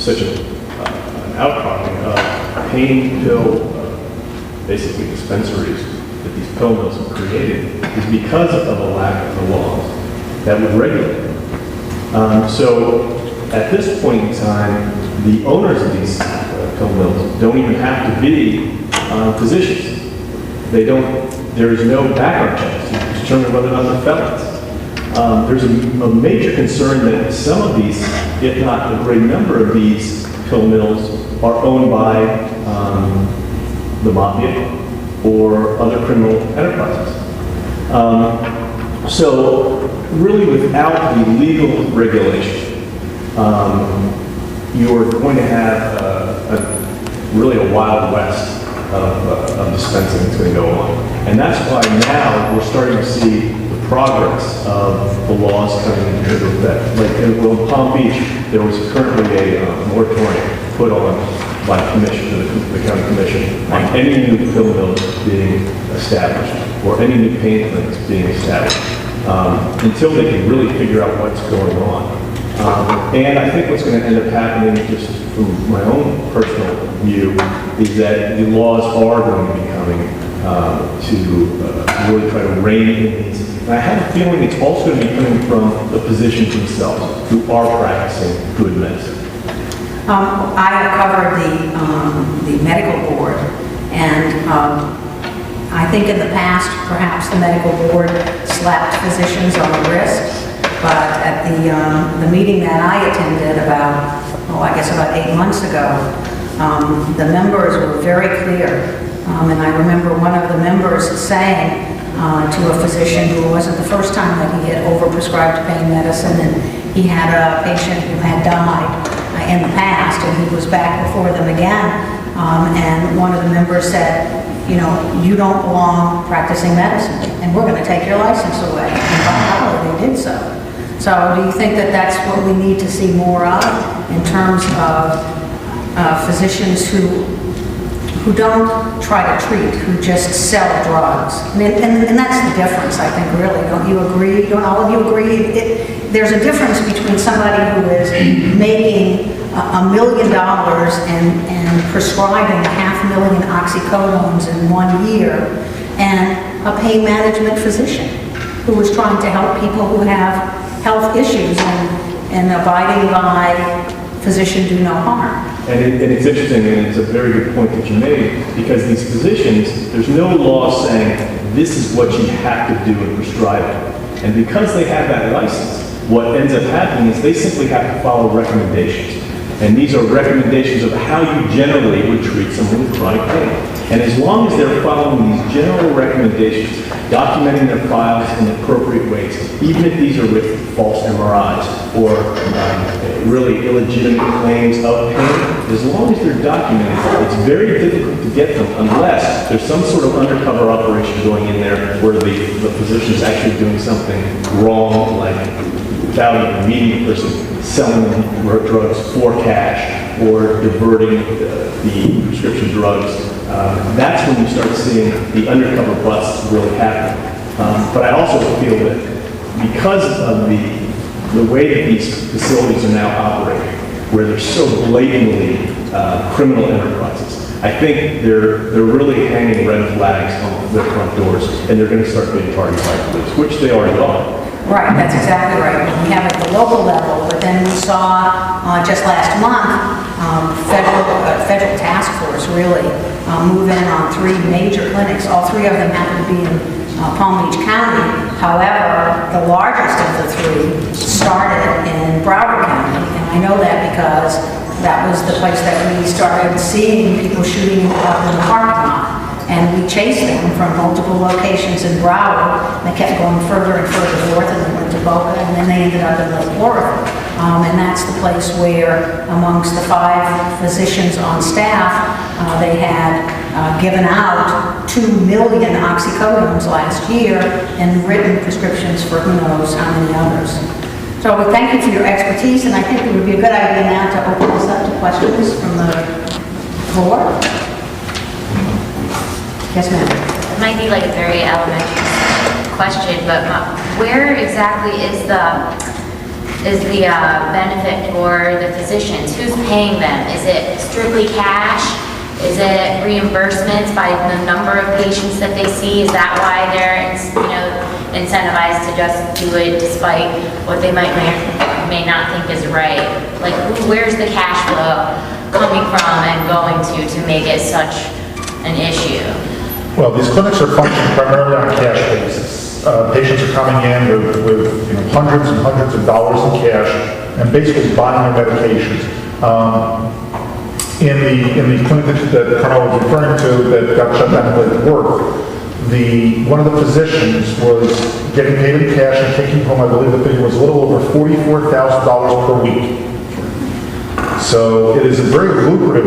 such an outcropping of pain pill, basically dispensaries that these pill mills have created is because of a lack of the laws that would regulate them. So at this point in time, the owners of these pill mills don't even have to be physicians. They don't. There is no background checks to determine whether or not they're felons. There's a major concern that some of these, if not a great number of these pill mills, are owned by the mafia or other criminal enterprises. So really without the legal regulation, you're going to have really a wild west of dispensing that's going to go on. And that's why now we're starting to see the progress of the laws coming into effect. Like in Palm Beach, there was currently a moratorium put on by the county commission on any new pill mill being established or any new pain clinics being established until they can really figure out what's going on. And I think what's going to end up happening, just from my own personal view, is that the laws are going to be coming to really try to rein in these. And I have a feeling it's also going to be coming from the physicians themselves who are practicing good medicine. I have covered the medical board, and I think in the past, perhaps the medical board slapped physicians on the wrist. But at the meeting that I attended about 8 months ago, the members were very clear. And I remember one of the members saying to a physician who wasn't the first time that he had overprescribed pain medicine, and he had a patient who had died in the past, and he was back before them again. And one of the members said, you don't belong practicing medicine, and we're going to take your license away. And by golly, they did so. So do you think that that's what we need to see more of in terms of physicians who don't try to treat, who just sell drugs? I mean, and that's the difference, I think, really. Don't you agree? Don't all of you agree? There's a difference between somebody who is making $1 million and prescribing 500,000 oxycodones in 1 year and a pain management physician who is trying to help people who have health issues and abiding by physician do no harm. And it's interesting, and it's a very good point that you made, because these physicians, there's no law saying this is what you have to do in prescribing. And because they have that license, what ends up happening is they simply have to follow recommendations. And these are recommendations of how you generally would treat someone with chronic pain. And as long as they're following these general recommendations, documenting their files in appropriate ways, even if these are with false MRIs or really illegitimate claims of pain, as long as they're documented, it's very difficult to get them unless there's some sort of undercover operation going in there where the physician is actually doing something wrong, like without even meeting the person, selling them drugs for cash or diverting the prescription drugs. That's when you start seeing the undercover busts really happen. But I also feel that because of the way that these facilities are now operating, where they're so blatantly criminal enterprises, I think they're really hanging red flags on their front doors, and they're going to start being targeted by police, which they already are. Right, that's exactly right. We have it at the local level, but then we saw just last month federal task force really move in on 3 major clinics. All 3 of them happen to be in Palm Beach County. However, the largest of the 3 started in Broward County, and I know that because that was the place that we started seeing people shooting up in the parking lot. And we chased them from multiple locations in Broward. They kept going further and further north, and they went to Boca, and then they ended up in Lake Florida. And that's the place where, amongst the 5 physicians on staff, they had given out 2 million oxycodones last year and written prescriptions for who knows how many others. So we thank you for your expertise, and I think it would be a good idea now to open this up to questions from the floor. Yes, ma'am. It might be like a very elementary question, but where exactly is the is the benefit for the physicians? Who's paying them? Is it strictly cash? Is it reimbursements by the number of patients that they see? Is that why they're, incentivized to just do it despite what they may not think is right? Like, where's the cash flow coming from and going to make it such an issue? Well, these clinics are functioning primarily on a cash basis. Patients are coming in with hundreds and hundreds of dollars in cash and basically buying their medications. In the clinic that Carmel was referring to that got shut down related to work, one of the physicians was getting paid in cash and taking home, I believe the figure was a little over $44,000 per week. So it is a very lucrative